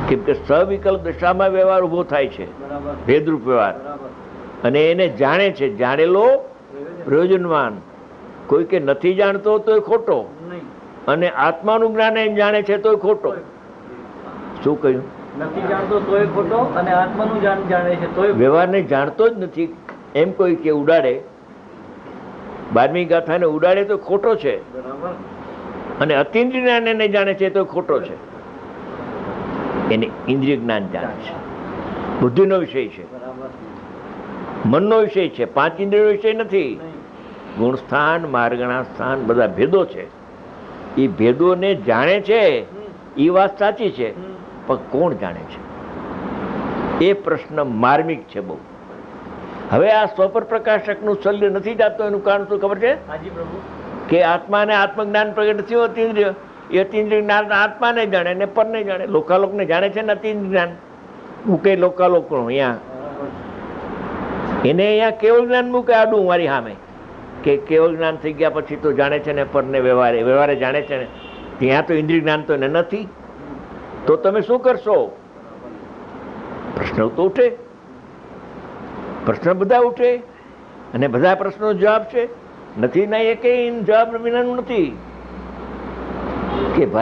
કેમ કે સવિકલ્પ દશામાં વ્યવહાર ઊભો થાય છે, ભેદરૂપ વ્યવહાર, અને એને જાણે છે, જાણેલો પ્રયોજનવાન. કોઈ કે નથી જાણતો તો ખોટો, અને આત્માનું જ્ઞાન એમ જાણે છે તો ખોટો. શું કહ્યું? નથી જાણતો તોય ખોટો, અને આત્માનું જાણે છે તોય. વ્યવહારને જાણતો જ નથી એમ કોઈ કે ઉડાડે, 12મી ગાથાને ઉડાડે તો ખોટો છે, અને અતિન્દ્રિય જ્ઞાન એને જાણે છે તો ખોટો છે. એને ઇન્દ્રિય જ્ઞાન જાણે છે, બુદ્ધિનો વિષય છે, મનનો વિષય છે, 5 ઇન્દ્રિયનો વિષય નથી. ગુણ સ્થાન, માર્ગણા સ્થાન બધા ભેદો છે. એ ભેદોને જાણે છે, એ વાત સાચી છે, પણ કોણ જાણે છે એ પ્રશ્ન માર્મિક છે બહુ. હવે આ સ્વપર પ્રકાશકનું શલ્ય નથી જાતું, એનું કારણ શું ખબર છે? કે આત્માને આત્મજ્ઞાન પ્રગટ નથી હોતું. ઇન્દ્રિય એ અતિન્દ્રિય જ્ઞાન આત્માને જાણે અને પરને જાણે. લોકાલોકને જાણે છે ને અતિન્દ્રિય જ્ઞાન. મૂકે લોકાલોકનો અહીંયા, એને અહીંયા કેવળ જ્ઞાન મૂકે આડું મારી સામે, કે કેવળ જ્ઞાન થઈ ગયા પછી તો જાણે છે ને પરને વ્યવહારે જાણે છે ને. ત્યાં તો ઇન્દ્રિય જ્ઞાન તો એને નથી. તો તમે શું કરશો? પ્રશ્ન તો ઉઠે, પ્રશ્ન બધા ઉઠે, અને બધા પ્રશ્નો જવાબ છે નથી. ના એ કઈ જવાબ વિનાનું નથી કે ભાઈ